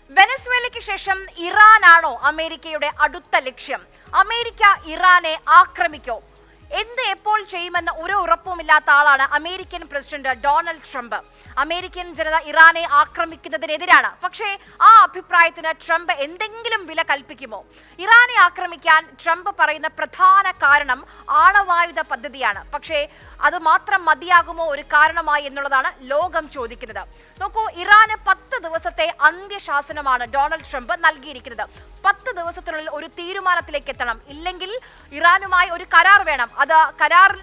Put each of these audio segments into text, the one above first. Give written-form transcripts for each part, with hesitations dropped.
വെനസ്വേലയ്ക്ക് ശേഷം ഇറാനാണോ അമേരിക്കയുടെ അടുത്ത ലക്ഷ്യം? അമേരിക്ക ഇറാനെ ആക്രമിക്കോ? എന്ത് എപ്പോൾ ചെയ്യുമെന്ന് ഒരു ഉറപ്പുമില്ലാത്ത ആളാണ് American president Donald Trump. American ജനത ഇറാനെ ആക്രമിക്കുന്നതിനെതിരാണ്. പക്ഷേ ആ അഭിപ്രായത്തിന് ട്രംപ് എന്തെങ്കിലും വില കൽപ്പിക്കുമോ? ഇറാനെ ആക്രമിക്കാൻ ട്രംപ് പറയുന്ന പ്രധാന കാരണം ആണവായുധ പദ്ധതിയാണ്. പക്ഷേ അത് മാത്രം മതിയാകുമോ ഒരു കാരണമായി എന്നുള്ളതാണ് ലോകം ചോദിക്കുന്നത്. നോക്കൂ, ഇറാന് 10 ദിവസത്തെ അന്ത്യശാസനമാണ് ഡൊണാൾഡ് ട്രംപ് നൽകിയിരിക്കുന്നത്. 10 ദിവസത്തിനുള്ളിൽ ഒരു തീരുമാനത്തിലേക്ക് എത്തണം. ഇല്ലെങ്കിൽ ഇറാനുമായി ഒരു കരാർ വേണം. അത് കരാറിൽ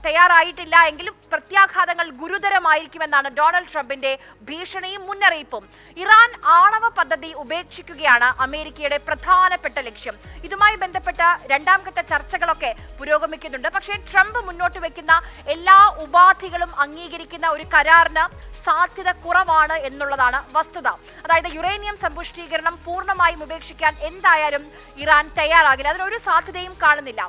തയ്യാറായിട്ടില്ല എങ്കിലും പ്രത്യാഘാതങ്ങൾ ഗുരുതരമായിരിക്കുമെന്നാണ് ഡൊണാൾഡ് ട്രംപിന്റെ ഭീഷണിയും മുന്നറിയിപ്പും. ഇറാൻ ആണവ പദ്ധതി ഉപേക്ഷിക്കുകയാണ് അമേരിക്കയുടെ പ്രധാനപ്പെട്ട ലക്ഷ്യം. ഇതുമായി ബന്ധപ്പെട്ട രണ്ടാം ഘട്ട ചർച്ചകളൊക്കെ പുരോഗമിക്കുന്നുണ്ട്. പക്ഷേ ട്രംപ് മുന്നോട്ട് വെക്കുന്ന എല്ലാ ഉപാധികളും അംഗീകരിക്കുന്ന ഒരു കരാറിന് സാധ്യത കുറവാണ് എന്നുള്ളതാണ് വസ്തുത. അതായത് യുറേനിയം സമ്പുഷ്ടീകരണം പൂർണ്ണമായും ഉപേക്ഷിക്കാൻ എന്തായാലും ഇറാൻ തയ്യാറാകില്ല. അതിനൊരു സാധ്യതയും കാണുന്നില്ല.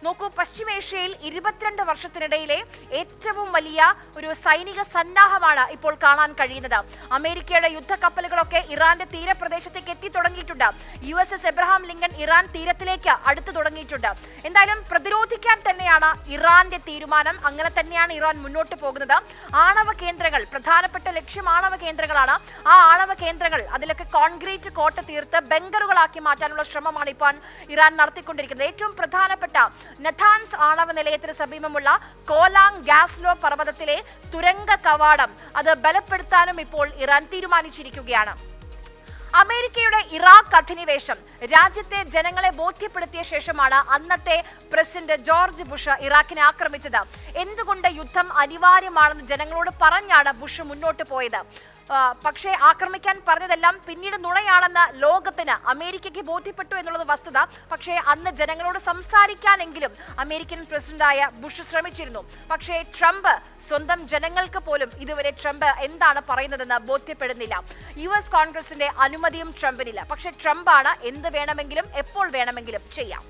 നോക്കൂ, പശ്ചിമേഷ്യയിൽ 22 വർഷത്തിനിടയിലെ ഏറ്റവും വലിയ ഒരു സൈനിക സന്നാഹമാണ് ഇപ്പോൾ കാണാൻ കഴിയുന്നത്. അമേരിക്കയുടെ യുദ്ധക്കപ്പലുകളൊക്കെ ഇറാന്റെ തീരപ്രദേശത്തേക്ക് എത്തി തുടങ്ങിയിട്ടുണ്ട്. USS എബ്രഹാം ലിങ്കൺ ഇറാൻ തീരത്തിലേക്ക് അടുത്തു തുടങ്ങിയിട്ടുണ്ട്. എന്തായാലും പ്രതിരോധിക്കാൻ തന്നെയാണ് ഇറാന്റെ തീരുമാനം. അങ്ങനെ തന്നെയാണ് ഇറാൻ മുന്നോട്ട് പോകുന്നത്. ആണവ കേന്ദ്രങ്ങൾ, പ്രധാനപ്പെട്ട ലക്ഷ്യം ആണവ കേന്ദ്രങ്ങളാണ്. ആ ആണവ കേന്ദ്രങ്ങൾ അതിലൊക്കെ കോൺക്രീറ്റ് കോട്ട തീർത്ത് ബങ്കറുകളാക്കി മാറ്റാനുള്ള ശ്രമമാണ് ഇപ്പോൾ ഇറാൻ നടത്തിക്കൊണ്ടിരിക്കുന്നത്. ഏറ്റവും പ്രധാനപ്പെട്ട നഥാൻസ് ആണവ നിലയത്തിന് സമീപമുള്ള കോലാങ് ഗ്യാസ്ലോ പർവ്വതത്തിലെ തുരങ്ക കവാടം അത് ബലപ്പെടുത്താനും ഇപ്പോൾ ഇറാൻ തീരുമാനിച്ചിരിക്കുകയാണ്. അമേരിക്കയുടെ ഇറാഖ് അധിനിവേശം രാജ്യത്തെ ജനങ്ങളെ ബോധ്യപ്പെടുത്തിയ ശേഷമാണ് അന്നത്തെ പ്രസിഡന്റ് ജോർജ് ബുഷ് ഇറാഖിനെ ആക്രമിച്ചത്. എന്തുകൊണ്ട് യുദ്ധം അനിവാര്യമാണെന്ന് ജനങ്ങളോട് പറഞ്ഞാണ് ബുഷ് മുന്നോട്ട് പോയത്. പക്ഷേ ആക്രമിക്കാൻ പറഞ്ഞതെല്ലാം പിന്നീട് നുണയാണെന്ന് ലോകത്തിന്, അമേരിക്കയ്ക്ക് ബോധ്യപ്പെട്ടു എന്നുള്ളത് വസ്തുത. പക്ഷേ അന്ന് ജനങ്ങളോട് സംസാരിക്കാനെങ്കിലും അമേരിക്കൻ പ്രസിഡന്റായ ബുഷ് ശ്രമിച്ചിരുന്നു. പക്ഷേ ട്രംപ് സ്വന്തം ജനങ്ങൾക്ക് പോലും ഇതുവരെ ട്രംപ് എന്താണ് പറയുന്നതെന്ന് ബോധ്യപ്പെടുന്നില്ല. US കോൺഗ്രസിന്റെ അനുമതിയും ട്രംപിനില്ല. പക്ഷേ ട്രംപാണ് എന്ത് വേണമെങ്കിലും എപ്പോൾ വേണമെങ്കിലും ചെയ്യാം.